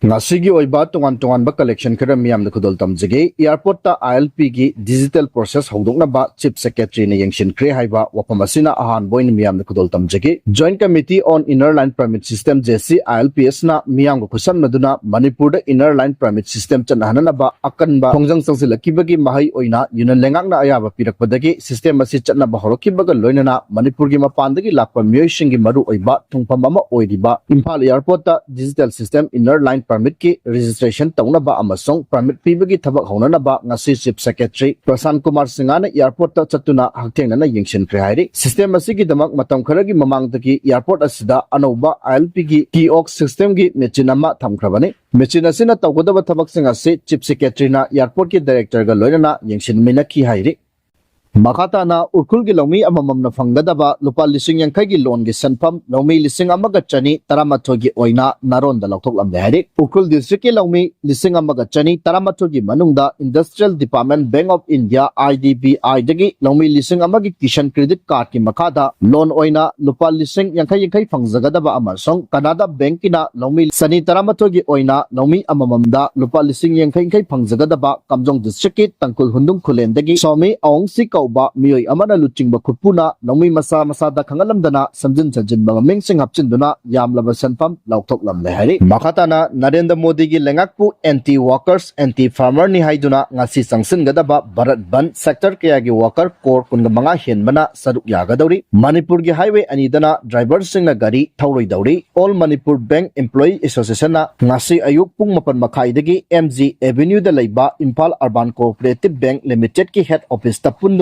Ngasigi oiba tongan ba collection kara miyam na kudol tamjige airport ta ILP gi digital process hodokna ba chief secretary na yengshin kre haiba wapamasina ahan boin miyam na kudol tamjige joint committee on inner line permit system JC ILPS na miyam ko khusam naduna manipur da inner line permit system chanahana ba akan ba khongjang sangsilaki bagi mahai oina yunan lengak na ayaba pirakpadagi system asi chatna ba horoki baga loinana manipur gi mapandagi lakpa miyoi shingi maru oiba thungpam ama oidiba Imphal airport ta digital system inner line permit ki registration tauna ba amasong permit pibagi thabak hauna ba ngasi chief secretary Prasan Kumar Singana airport ta chatuna hakthengna na yengshin kre hairi system asigi damak matam kharagi mamang taki airport asida anoba ILP gi kiosk system gi machine ama thamkhrabani machine asina tawgodaba thabak singa se chief secretary na airport ki director ga loina yengshin mina ki hairi Makata na urkul gi lomi amamam na fanggadaba lupa lising yang kai gi loan gi sanpam lomi lising amaga chani taramatho gi oina naron da lokthok lam hari urkul district ki lomi lising amaga chani taramatho gi manungda industrial department bank of india IDBI dagi lomi lising amagi kishan credit card ki makada loan oina lupa lising yang kai fangzagadaba amasong Canada bank kina lomi sani taramatho gi oina lomi amamam da lupa lising yang kai fangzagadaba kamjong district ki tangkul hundung khulen dagi somi ong sik ba miyoi amana luching ba khutpuna nomi masa da khangalamdana samjin chajin ba mengsing hapchinduna yamlaba sanpam laukthok lam le hari makhatana Narendra Modi gi lengakpu anti workers anti farmer ni haiduna ngasi sangsin gadaba Bharat Ban sector kaya gi worker kor kunga manga henbana saruk yagadawri Manipur gi highway anidana driver singna gari thauroi dawri All Manipur Bank Employee Association na ngasi ayuk pung mapan makhai dagi MG Avenue da leiba Imphal Urban Cooperative Bank Limited ki head office tapun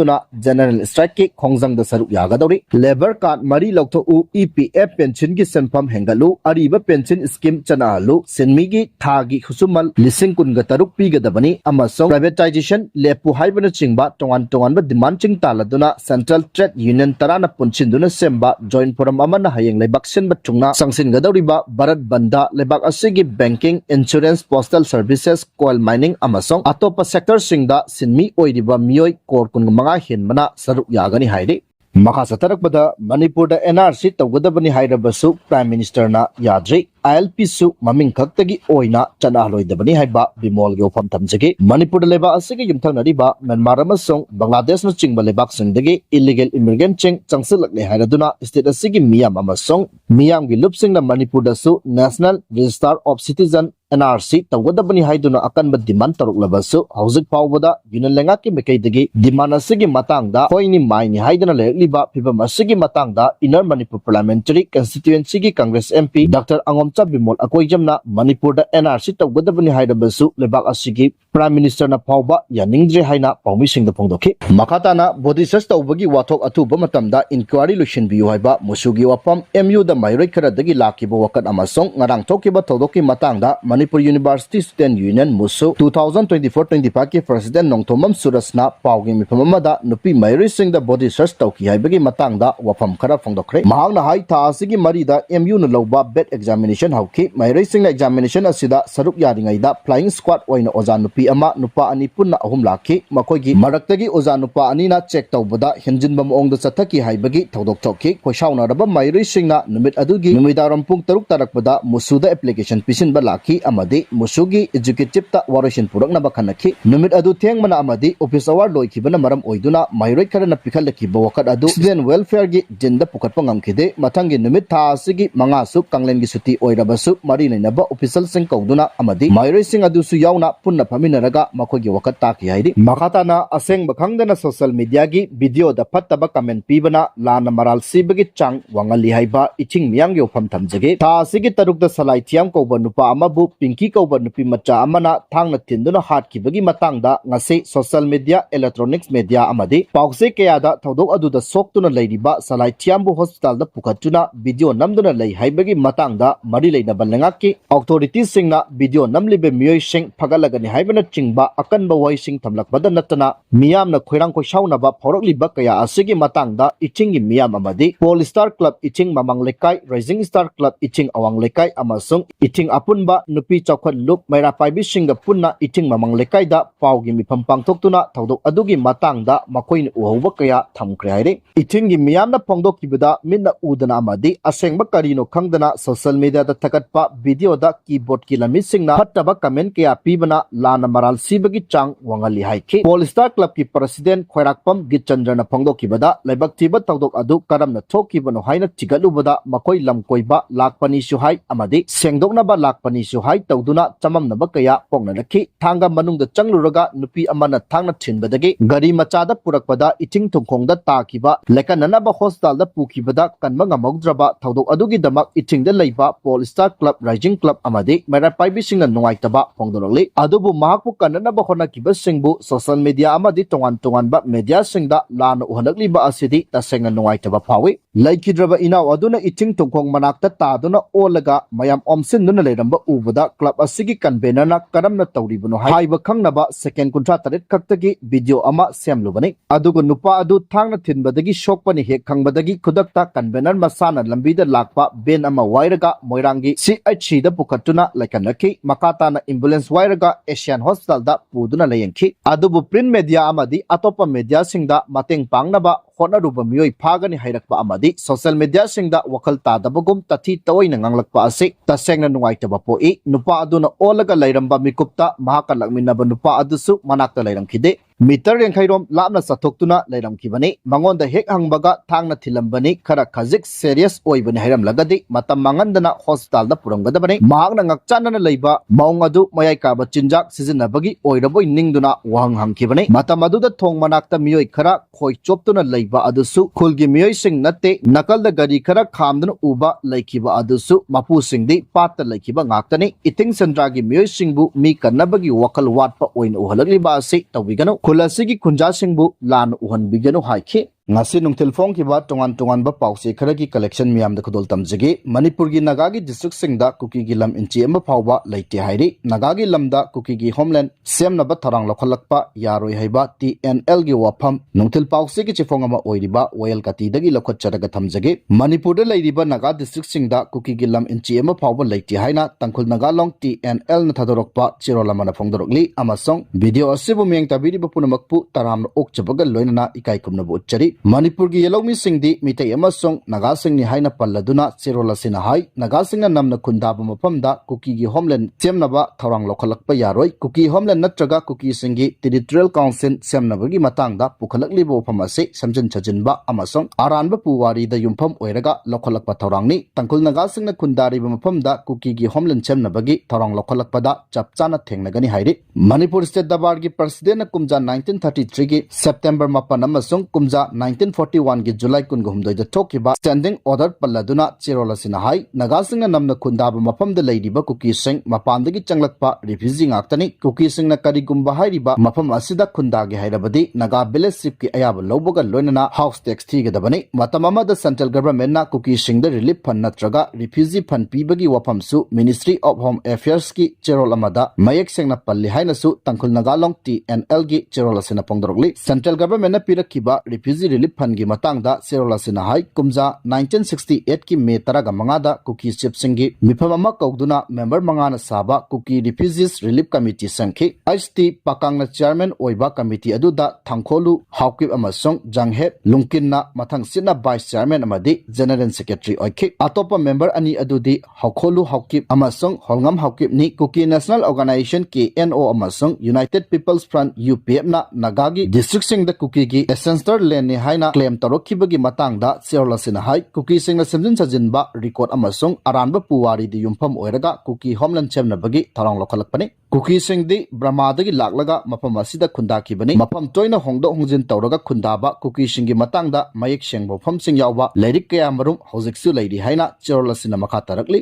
general strike ki khongjang da saruk yagadawri labor card mari lokto u EPF pension gi senpam hengalu ariba pension scheme chanalu senmi gi thagi khusumal lising kun ga taruk pi ga dabani amasong privatization lepu haibana chingba tongan ba demand ching taladuna central trade union tarana punchinduna semba joint forum amana hayeng lebak sen batungna sangsin gadawri ba Bharat Banda lebak asigi banking insurance postal services coal mining amasong atopa sector singda sinmi oiriba miyoi kor kun manga henbana saruk yagani hairi makha satarakpada Manipur da NRC tawgadabani hairabasu prime minister na yadri ILP su maming khaktagi oina chanahloidabani haiba bimol gi ofam tamjagi Manipur da leba asigi yumthanari ba Myanmar amasong Bangladesh na chingba lebak singdagi illegal immigrant ching changsilakle hairaduna state asigi miyam amasong miyam gi lupsing na Manipur da su National Register of Citizen NRC tawgadabani haiduna akan ba demand taruklabasu hauzik pawbada yunanlenga ki mekaidagi demand asigi matangda hoini maini haiduna lekliba phibam asigi matangda Inner Manipur Parliamentary Constituency gi Congress MP Dr. Angomcha Bimol akoijamna Manipur da NRC tawgadabani haidabasu lebak asigi Prime Minister na pawba yaningdre haina pawmisingda phongdokhi makhatana body search tawbagi wathok atuba matamda inquiry lution biyu haiba musugi wapam MU da mairoi kharadagi lakiba wakat amasong ngarang thokiba thodoki matangda Manipur University Student Union Musu 2024-25 ki President Nongthomam Surasna pawgi mipamamada nupi mairi sing da body search tawki haibagi matangda wafam khara phongdokre mahangna hai tha asigi marida MU na loba bed examination hauki mairi sing na examination asida saruk yaringai da flying squad oina oja nupi ama nupa ani punna ahum lakhi makoigi maraktagi oja nupa ani na check tawbada henjinba maong da chathaki haibagi thodok thokki khoisauna raba mairi sing na numit adugi numidaram pung taruk tarakpada musuda application pisin ba lakhi amadi musugi executive ta warishin purakna bakhanaki numit adu thengmana amadi office hour loikibana maram oiduna mairoi karana pikhalaki bawakat adu student welfare gi jinda pukatpa ngamkhide mathangi numit tha asigi manga su kanglen gi suti oirabasu mari nainaba official sing kauduna amadi mairoi sing adu su yauna punna phaminaraga makhogi wakat taki hairi makhatana aseng bakhangdana social media gi video da phattaba comment pibana lana maral sibagi chang wangali haiba iching miyang gi ofam thamjage tha asigi taruk da salai thiam kauba nupa amabu Pinky kauba nupi macha amana thangna tinduna hatkibagi matangda ngase social media electronics media amadi pause kayada thodok aduda soktuna leiriba salai thiambu hospital da pukhatuna video namduna lei haibagi matangda mari leina balangaki authorities singna video namlibe miyoi sing phagalagani haibana chingba akanba wai sing thamlakbada natana miyamna khoirang ko shauna ba phorokliba kaya asigi matangda ichingi miyam amadi Polestar Club iching mamang lekai Rising Star Club iching awang lekai amasung iching apunba nupi chawkhat lup maira paibi singa punna iting mamang lekaida paugi mifam pangthoktuna thodok adugi matangda makoin uhoba kaya thamkre haire iting gi miyamna phongdokibada minna udana amadi asengba karino khangdana social media da thakatpa video da keyboard ki lami singna phattaba comment kaya pibana lana maral sibagi chang wangali haiki Polestar Club ki president Khairakpam Gitchandrana phongdokibada laibak thiba thodok adu karamna thokibano haina tigalubada makoi lamkoiba lakpani su hai amadi sengdoknaba lakpani su hai tawduna chamamnaba kaya pongnanaki thanga manungda changluraga nupi amana thangna thinbadagi gari machada purakpada iting thongkhongda takiba lekananaba hostel da pukibada kanma ngamogdraba thodok adugi damak itingda leiba Polestar Club Rising Club amadi mera paibi singa nungaitaba phongdorali adubu mahakpu kananaba honakiba singbu social media amadi tongan ba media singda lana uhanakliba asidi tasenga nungaitaba phawi laikidraba inaw aduna iting thongkhong manakta taduna olaga mayam omsin nuna leiramba ubada club asigi convener na karamna tawribano haiba khangnaba second kuntra taret khaktagi video ama semlubani adugo nupa adu thangna thinbadagi shokpani hek khangbadagi khudakta convener masana lambida lakpa ben ama wairaga moirangi CHC da pukhatuna laikanaki makata na ambulance wairaga Asian Hospital da puduna layengki adubu print media amadi atopa media singda mateng pangnaba honaruba miyoi phagani hairakpa amadi social media singda wakal tadabagum tathi tawoina nganglakpa ase tasengna nungaitaba poi nupa aduna olaga lairamba mikupta mahaka lakminaba nupa adusu manakta lairamkhide meter yankhairom lapna sathoktuna lairamkhibani mangonda hek hangbaga thangna thilambani khara khajik serious oibani hairam lagadi matam mangandana hospital da puramgadabani mahakna ngakchanana leiba maung adu mayai kaba chinjak sizinabagi oiraboi ningduna wahang hangkhibani matam aduda thong manakta miyoi khara khoi choptuna leiba adusu khulgi miyoi sing natte nakalda gari khara khamduna uba laikhiba adusu mapu singdi patta laikhiba ngaktani iting sandragi miyoi singbu mi kannabagi wakal watpa oina uhalakliba ase tawigano Kulasigi kunja singbu lan uhan bigano haiki ngasi nungtil phong ki ba tongan ba pause kharagi collection miyam da khudol tamjige manipur gi nagagi district singda kuki gi lam inchi ema phawba leite hairi nagagi lamda kuki gi homeland semna ba tharang lokhalakpa yaroi haiba TNL gi wafam nungtil pause gi chifong ama oiriba oil kati dagi lokhat charaga thamjage manipur da leiriba naga district singda kuki gi lam inchi ema phawba leite haina tangkhul nagalong TNL na thadorokpa chirolamana phongdorokli amasong video asibu meng tabiri ba punamakpu taram okchabaga loinana ikai kumna bu uchari Manipur gi yellow missing di mitai amasong naga singni haina palladuna chirola sina hai naga singna namna khundaba mapamda kuki gi homeland semnaba thorang lokhalakpa yaroi kuki homeland natraga kuki singi territorial council semnabagi matangda pukhalaklibo phamase samjin chajinba amasong aranba puwari da yumpham oiraga lokhalakpa thorangni tangkul naga singna khundari mapamda kuki gi homeland semnabagi thorang lokhalakpada chapchana thengnagani hairi Manipur state dabar gi president kumja 1933 gi September mapan amasong kumja 1941 gi July kun gumdoi da thokiba standing order palladuna chirola sina hai nagasing na namna khundaba mafam da leidiba kuki sing mapandagi changlakpa refugee ngaktani kuki sing na karigumba hairiba mafam asida khundagi hairabadi naga village sip ki ayaba loboga loinana house tax thigadabani matamama da central government na kuki sing da relief fund natraga refugee fund pibagi wafam su Ministry of Home Affairs ki chirola amada mayek sing na palli haina su tangkhul nagalong TNL gi chirola sina pongdorogli central government na pirakiba refugee relief fund gi matangda chirola sina hai kumja 1968 ki May taraga mangada kuki chief singi mifam ama kauduna member mangana saba kuki refugees relief committee sangki HT pakangna chairman oiba committee aduda thangkholu hawkip amasong janghep lungkinna mathang sina vice chairman amadi general secretary oikhi atopa member ani adudi hawkholu hawkip amasong holngam hawkip ni kuki national organization KNO amasong United People's Front UPF na nagagi district singda kuki gi essential land ni haina claim tarokibagi matangda chirola sina hai kuki singna semjin sajinba record amasong aranba puwari di yumpham oiraga kuki homeland chemnabagi tharang lokhalakpani kuki singdi brahmadagi laklaga mafam asida khundakibani mafam toina hongdo hongjin tawraga khundaba kuki singi matangda mayek sengbo pham sing yawba leirik kaya marum hojiksu leiri haina chirola sina makha tarakli